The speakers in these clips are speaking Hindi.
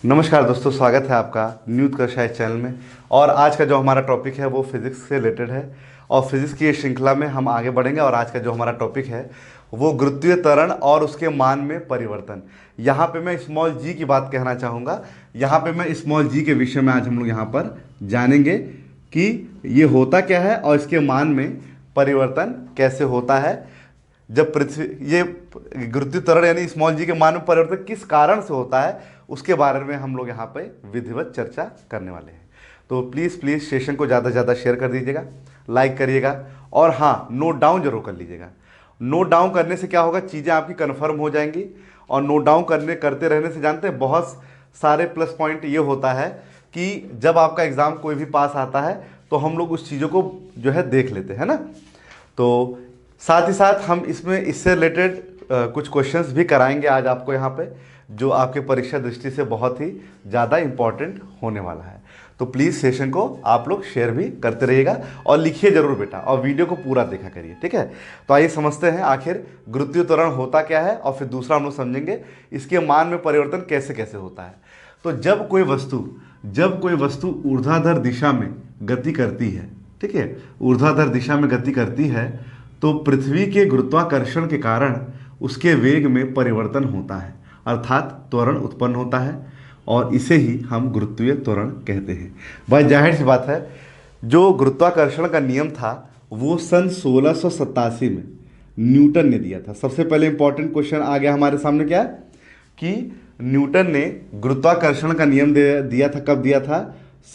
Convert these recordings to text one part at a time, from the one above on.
नमस्कार दोस्तों, स्वागत है आपका न्यू उत्कर्ष चैनल में। और आज का जो हमारा टॉपिक है वो फिज़िक्स से रिलेटेड है और फिज़िक्स की इस श्रृंखला में हम आगे बढ़ेंगे। और आज का जो हमारा टॉपिक है वो गुरुत्वीय त्वरण और उसके मान में परिवर्तन। यहाँ पे मैं स्मॉल जी की बात कहना चाहूँगा। यहाँ पे मैं स्मॉल जी के विषय में आज हम लोग यहाँ पर जानेंगे कि ये होता क्या है और इसके मान में परिवर्तन कैसे होता है। जब पृथ्वी ये गुरुत्वीय त्वरण यानी स्मॉल जी के मान में परिवर्तन किस कारण से होता है उसके बारे में हम लोग यहाँ पे विधिवत चर्चा करने वाले हैं। तो प्लीज़ प्लीज़ सेशन को ज़्यादा से ज़्यादा शेयर कर दीजिएगा, लाइक करिएगा और हाँ, नोट डाउन जरूर कर लीजिएगा। नोट डाउन करने से क्या होगा, चीज़ें आपकी कन्फर्म हो जाएंगी। और नोट डाउन करते रहने से जानते हैं बहुत सारे प्लस पॉइंट ये होता है कि जब आपका एग्ज़ाम कोई भी पास आता है तो हम लोग उस चीज़ों को जो है देख लेते हैं ना। तो साथ ही साथ हम इससे रिलेटेड कुछ क्वेश्चंस भी कराएंगे आज आपको यहाँ पे, जो आपके परीक्षा दृष्टि से बहुत ही ज़्यादा इम्पॉर्टेंट होने वाला है। तो प्लीज़ सेशन को आप लोग शेयर भी करते रहिएगा और लिखिए ज़रूर बेटा, और वीडियो को पूरा देखा करिए, ठीक है। तो आइए समझते हैं आखिर गुरुत्वीय त्वरण होता क्या है और फिर दूसरा हम लोग समझेंगे इसके मान में परिवर्तन कैसे कैसे होता है। तो जब कोई वस्तु ऊर्ध्वाधर दिशा में गति करती है, ठीक है, ऊर्ध्वाधर दिशा में गति करती है तो पृथ्वी के गुरुत्वाकर्षण के कारण उसके वेग में परिवर्तन होता है, अर्थात त्वरण उत्पन्न होता है और इसे ही हम गुरुत्वीय त्वरण कहते हैं। भाई जाहिर सी बात है, जो गुरुत्वाकर्षण का नियम था वो सन 1687 में न्यूटन ने दिया था। सबसे पहले इंपॉर्टेंट क्वेश्चन आ गया हमारे सामने, क्या कि न्यूटन ने गुरुत्वाकर्षण का नियम दिया था। कब दिया था?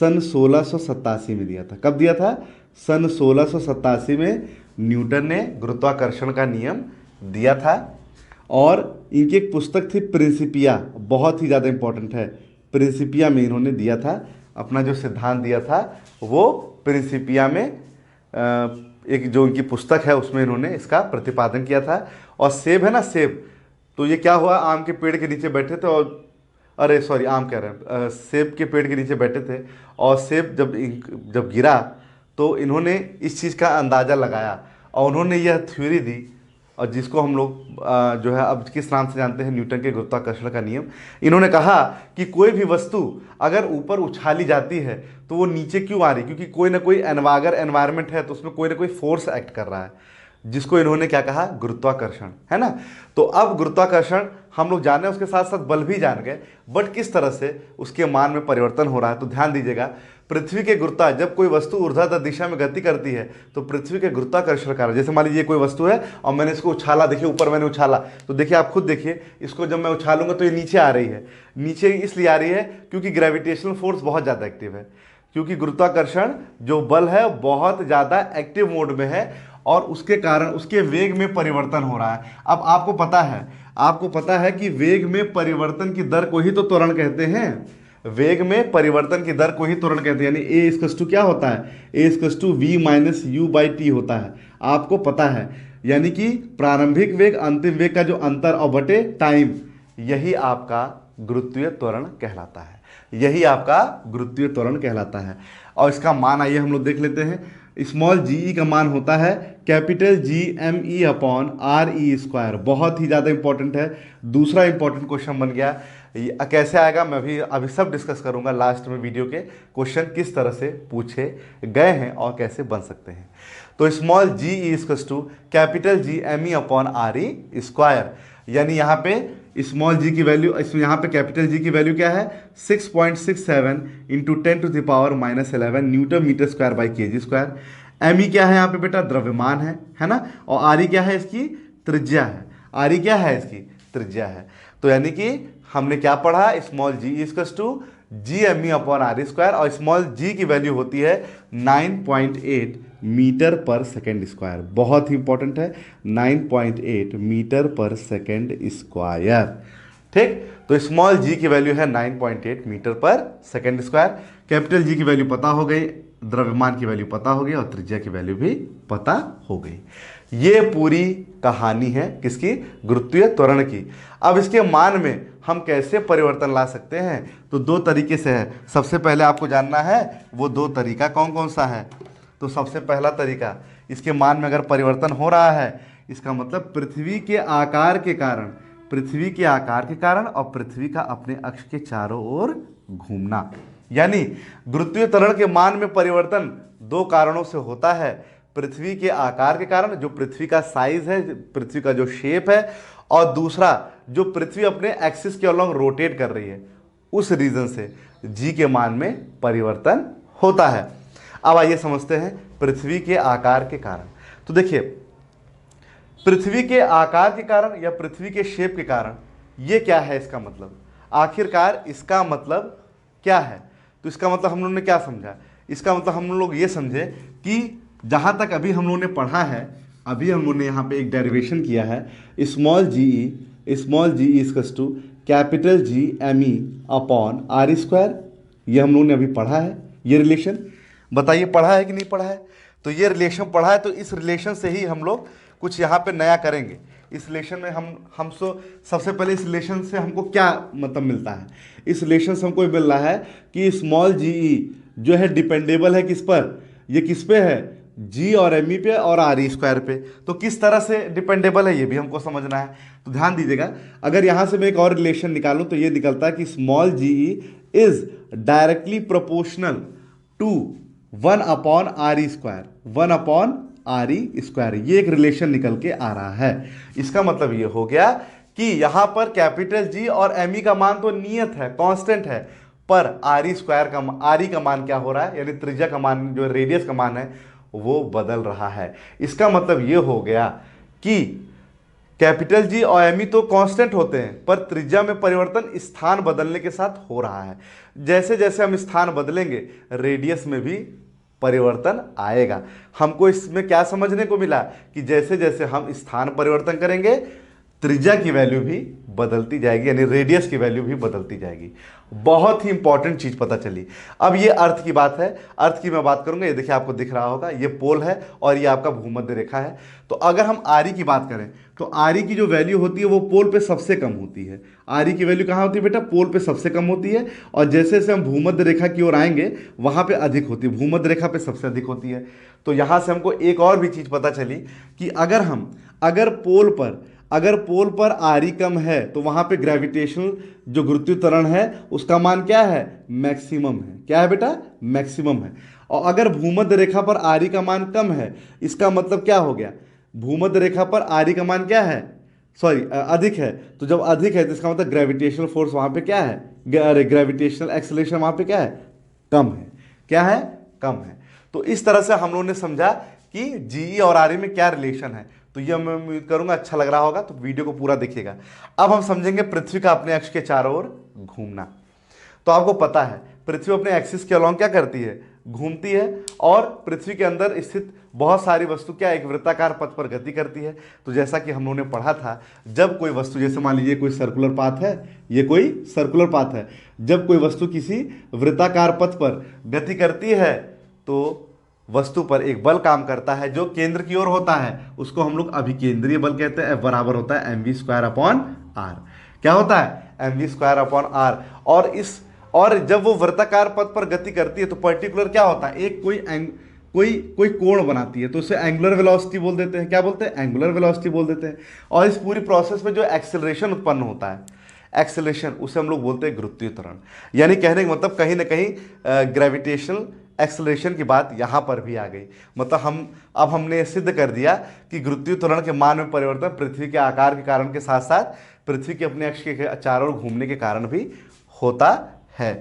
सन 1687 में दिया था। कब दिया था? सन 1687 में न्यूटन ने गुरुत्वाकर्षण का नियम दिया था। और इनकी एक पुस्तक थी प्रिंसिपिया, बहुत ही ज़्यादा इंपॉर्टेंट है। प्रिंसिपिया में इन्होंने दिया था अपना जो सिद्धांत दिया था, वो प्रिंसिपिया में एक जो इनकी पुस्तक है उसमें इन्होंने इसका प्रतिपादन किया था। और सेब है ना, सेब, तो ये क्या हुआ, आम के पेड़ के नीचे बैठे थे और अरे सॉरी, आम कह रहे हैं, सेब के पेड़ के नीचे बैठे थे और सेब जब गिरा तो इन्होंने इस चीज़ का अंदाज़ा लगाया और उन्होंने यह थ्योरी दी, और जिसको हम लोग जो है अब किस नाम से जानते हैं, न्यूटन के गुरुत्वाकर्षण का नियम। इन्होंने कहा कि कोई भी वस्तु अगर ऊपर उछाली जाती है तो वो नीचे क्यों आ रही, क्योंकि कोई ना कोई एनवायरनमेंट है तो उसमें कोई ना कोई फोर्स एक्ट कर रहा है, जिसको इन्होंने क्या कहा, गुरुत्वाकर्षण, है ना। तो अब गुरुत्वाकर्षण हम लोग जाने, उसके साथ साथ बल भी जान गए, बट किस तरह से उसके मान में परिवर्तन हो रहा है। तो ध्यान दीजिएगा, पृथ्वी के गुरुत्वा जब कोई वस्तु ऊर्ध्वाधर दिशा में गति करती है तो पृथ्वी के गुरुत्वाकर्षण कारण, जैसे मान लीजिए कोई वस्तु है और मैंने इसको उछाला, देखिए ऊपर मैंने उछाला, तो देखिए आप खुद देखिए, इसको जब मैं उछालूंगा तो ये नीचे आ रही है। नीचे इसलिए आ रही है क्योंकि ग्रेविटेशनल फोर्स बहुत ज़्यादा एक्टिव है, क्योंकि गुरुत्वाकर्षण जो बल है बहुत ज़्यादा एक्टिव मोड में है और उसके कारण उसके वेग में परिवर्तन हो रहा है। अब आपको पता है कि वेग में परिवर्तन की दर को ही तो त्वरण कहते हैं। वेग में परिवर्तन की दर को ही त्वरण कहते हैं, यानी ए इक्वल्स टू क्या होता है, A equals to V minus U by T होता है, आपको पता है। यानी कि प्रारंभिक वेग अंतिम वेग का जो अंतर और बटे टाइम, यही आपका गुरुत्वीय त्वरण कहलाता है, यही आपका गुरुत्वीय त्वरण कहलाता है। और इसका मान आइए हम लोग देख लेते हैं। स्मॉल जी ई का मान होता है capital G M E upon R E square, बहुत ही ज़्यादा इंपॉर्टेंट है। दूसरा इंपॉर्टेंट क्वेश्चन बन गया, ये कैसे आएगा मैं भी अभी सब डिस्कस करूंगा लास्ट में वीडियो के, क्वेश्चन किस तरह से पूछे गए हैं और कैसे बन सकते हैं। तो small G E equals to capital G M E upon R E square, यानी यहाँ पे स्मॉल जी की वैल्यू, यहाँ पे कैपिटल जी की वैल्यू क्या है, 6.67 into 10⁻⁻11 newton metre square by K G square. M E क्या है यहाँ पे बेटा, द्रव्यमान है ना, और आर ई क्या है, इसकी त्रिज्या है। आर ई क्या है, इसकी त्रिज्या है। तो यानी कि हमने क्या पढ़ा, small G equals to G M E upon R square, और स्मॉल जी की वैल्यू होती है 9.8 मीटर पर सेकेंड स्क्वायर, बहुत ही इंपॉर्टेंट है, 9.8 मीटर पर सेकेंड स्क्वायर, ठीक। तो स्मॉल जी की वैल्यू है 9.8 मीटर पर सेकेंड स्क्वायर। कैपिटल जी की वैल्यू पता हो गई, द्रव्यमान की वैल्यू पता हो गई और त्रिज्या की वैल्यू भी पता हो गई। ये पूरी कहानी है किसकी, गुरुत्वीय त्वरण की। अब इसके मान में हम कैसे परिवर्तन ला सकते हैं, तो दो तरीके से है। सबसे पहले आपको जानना है वो दो तरीका कौन कौन सा है। तो सबसे पहला तरीका, इसके मान में अगर परिवर्तन हो रहा है, इसका मतलब पृथ्वी के आकार के कारण पृथ्वी के आकार के कारण और पृथ्वी का अपने अक्ष के चारों ओर घूमना। यानी गुरुत्वीय त्वरण के मान में परिवर्तन दो कारणों से होता है। पृथ्वी के आकार के कारण, जो पृथ्वी का साइज है, पृथ्वी का जो शेप है, और दूसरा जो पृथ्वी अपने एक्सिस के अलोंग रोटेट कर रही है, उस रीजन से जी के मान में परिवर्तन होता है। अब आइए समझते हैं पृथ्वी के आकार के कारण। तो देखिए, पृथ्वी के आकार के कारण या पृथ्वी के शेप के कारण ये क्या है, इसका मतलब आखिरकार इसका मतलब क्या है? तो इसका मतलब हम लोगों ने क्या समझा? इसका मतलब हम लोग ये समझे कि जहां तक अभी हम लोगों ने पढ़ा है, अभी हम लोगों ने यहाँ पे एक डेरिवेशन किया है, small G E equals to capital G M E upon R square. ये हम लोगों ने अभी पढ़ा है। ये रिलेशन बताइए पढ़ा है कि नहीं पढ़ा है? तो ये रिलेशन पढ़ा है, तो इस रिलेशन से ही हम लोग कुछ यहाँ पे नया करेंगे। इस रिलेशन में हम सबसे पहले इस रिलेशन से हमको क्या मतलब मिलता है? इस रिलेशन से हमको मिल रहा है कि स्मॉल जी ई जो है डिपेंडेबल है किस पर? ये किस पे है? जी और एम ई पे और आर ई स्क्वायर पे। तो किस तरह से डिपेंडेबल है ये भी हमको समझना है। तो ध्यान दीजिएगा, अगर यहाँ से मैं एक और रिलेशन निकालूं तो ये निकलता है कि small G E is directly proportional to 1 upon R E square, 1 upon R E square. ये एक रिलेशन निकल के आ रहा है। इसका मतलब ये हो गया कि यहाँ पर कैपिटल जी और एम ई का मान तो नियत है, कांस्टेंट है, पर आर ई स्क्वायर का आर ई का मान क्या हो रहा है, यानी त्रिज्या का मान, जो रेडियस का मान है, वो बदल रहा है। इसका मतलब ये हो गया कि कैपिटल जी और एम ई तो कांस्टेंट होते हैं, पर त्रिज्या में परिवर्तन स्थान बदलने के साथ हो रहा है। जैसे जैसे हम स्थान बदलेंगे, रेडियस में भी परिवर्तन आएगा। हमको इसमें क्या समझने को मिला कि जैसे जैसे हम स्थान परिवर्तन करेंगे, त्रिज्या की वैल्यू भी बदलती जाएगी, यानी रेडियस की वैल्यू भी बदलती जाएगी। बहुत ही इंपॉर्टेंट चीज पता चली। अब ये अर्थ की बात है, अर्थ की मैं बात करूंगा। ये देखिए आपको दिख रहा होगा, ये पोल है और ये आपका भूमध्य रेखा है। तो अगर हम आर ई की बात करें तो आर ई की जो वैल्यू होती है वो पोल पे सबसे कम होती है। आर ई की वैल्यू कहाँ होती है बेटा? पोल पे सबसे कम होती है। और जैसे जैसे हम भूमध्य रेखा की ओर आएंगे वहां पे अधिक होती है, भूमध्य रेखा पे सबसे अधिक होती है। तो यहां से हमको एक और भी चीज पता चली कि अगर पोल पर आर ई कम है तो वहां पे ग्रेविटेशनल जो गुरुत्वीय त्वरण है उसका मान क्या है? मैक्सिमम है। क्या है बेटा? मैक्सिमम है। और अगर भूमध्य रेखा पर आर ई का मान कम है, इसका मतलब क्या हो गया? भूमध्य रेखा पर आर ई का मान क्या है? अधिक है। तो जब अधिक है तो इसका मतलब ग्रेविटेशनल फोर्स वहां पे क्या है? अरे ग्रेविटेशनल एक्सेलरेशन वहां पे क्या है? कम है। क्या है? कम है। तो इस तरह से हम लोगों ने समझा कि जीई और आर ई में क्या रिलेशन है। तो ये मैं उम्मीद करूंगा अच्छा लग रहा होगा, तो वीडियो को पूरा देखिएगा। अब हम समझेंगे पृथ्वी का अपने अक्ष के चारों ओर घूमना। तो आपको पता है पृथ्वी अपने एक्सिस के अलोंग क्या करती है? घूमती है। और पृथ्वी के अंदर स्थित बहुत सारी वस्तु क्या एक वृत्ताकार पथ पर गति करती है। तो जैसा कि हम लोगों ने पढ़ा था, जब कोई वस्तु, जैसे मान लीजिए कोई सर्कुलर पाथ है, ये कोई सर्कुलर पाथ है, जब कोई वस्तु किसी वृत्ताकार पथ पर गति करती है तो वस्तु पर एक बल काम करता है जो केंद्र की ओर होता है। उसको हम लोग अभिकेंद्रीय बल कहते हैं। F बराबर होता है mv स्क्वायर अपॉन आर। क्या होता है? mv square upon R. और जब वो वृत्ताकार पथ पर गति करती है तो पर्टिकुलर क्या होता है? एक कोई कोण बनाती है, तो उसे एंगुलर वेलोसिटी बोल देते हैं। क्या बोलते हैं? एंगुलर वेलोसिटी बोल देते हैं। और इस पूरी प्रोसेस में जो एक्सेलरेशन उत्पन्न होता है, एक्सेलरेशन, उसे हम लोग बोलते हैं गुरुत्वीय त्वरण। यानी कहने का मतलब कहीं ना कहीं ग्रेविटेशनल एक्सेलरेशन की बात यहाँ पर भी आ गई। मतलब हमने सिद्ध कर दिया कि गुरुत्वीय त्वरण के मान में परिवर्तन पृथ्वी के आकार के कारण के साथ साथ पृथ्वी के अपने अक्ष के चारों ओर घूमने के कारण भी होता है।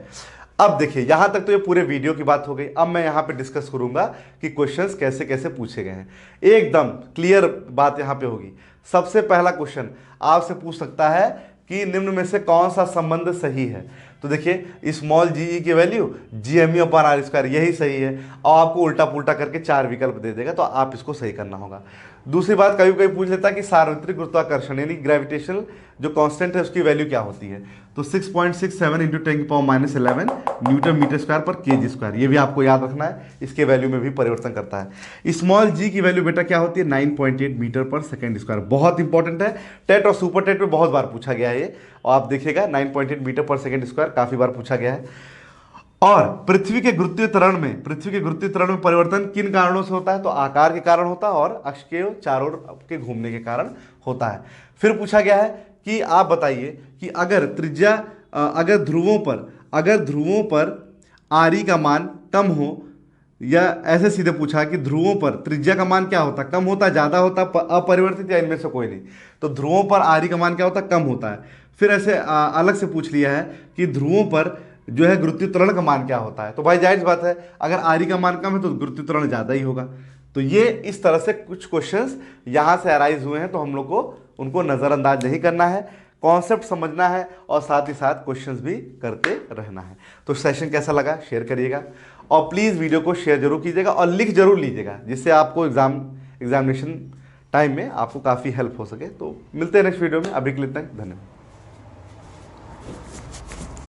अब देखिए, यहाँ तक तो ये पूरे वीडियो की बात हो गई। अब मैं यहाँ पे डिस्कस करूंगा कि क्वेश्चंस कैसे कैसे पूछे गए हैं। एकदम क्लियर बात यहाँ पे होगी। सबसे पहला क्वेश्चन आपसे पूछ सकता है कि निम्न में से कौन सा संबंध सही है? तो देखिए, स्मॉल जी ई की value G M E upon R square, यही सही है। और आपको उल्टा पुल्टा करके 4 विकल्प दे देगा, तो आप इसको सही करना होगा। दूसरी बात, कभी कभी पूछ लेता है कि सार्वत्रिक गुरुत्वाकर्षण यानी ग्रेविटेशनल जो कांस्टेंट है उसकी वैल्यू क्या होती है? तो 6.67 इंटू 10⁻11 न्यूटन मीटर स्क्वायर पर केजी स्क्वायर। ये भी आपको याद रखना है, इसके वैल्यू में भी परिवर्तन करता है। स्मॉल जी की वैल्यू बेटा क्या होती है? 9.8 मीटर पर सेकेंड स्क्वायर। बहुत इंपॉर्टेंट है, टेट और सुपर टेट में बहुत बार पूछा गया है ये। और आप देखिएगा 9.8 मीटर पर सेकेंड स्क्वायर काफी बार पूछा गया है। और पृथ्वी के गुरुत्वीय त्वरण में परिवर्तन किन कारणों से होता है? तो आकार के कारण होता है और अक्ष के चारों ओर के घूमने के कारण होता है। फिर पूछा गया है कि आप बताइए कि अगर त्रिज्या अगर ध्रुवों पर आरी का मान कम हो, या ऐसे सीधे पूछा कि ध्रुवों पर त्रिज्या का मान क्या होता, कम होता, ज्यादा होता, अपरिवर्तित, या इनमें से कोई नहीं। तो ध्रुवों पर आरी का मान क्या होता, कम होता है। फिर ऐसे अलग से पूछ लिया है कि ध्रुवों पर जो है गुरुत्वीय त्वरण का मान क्या होता है। तो भाई जाहिर सी बात है, अगर आरी का मान कम है तो गुरुत्वीय त्वरण ज्यादा ही होगा। तो ये इस तरह से कुछ क्वेश्चंस यहाँ से अराइज हुए हैं, तो हम लोग को उनको नज़रअंदाज नहीं करना है, कॉन्सेप्ट समझना है और साथ ही साथ क्वेश्चंस भी करते रहना है। तो सेशन कैसा लगा शेयर करिएगा, और प्लीज़ वीडियो को शेयर जरूर कीजिएगा और लिख जरूर लीजिएगा, जिससे आपको एग्जामिनेशन टाइम में आपको काफ़ी हेल्प हो सके। तो मिलते हैं नेक्स्ट वीडियो में, अभी के लिए इतना ही, धन्यवाद।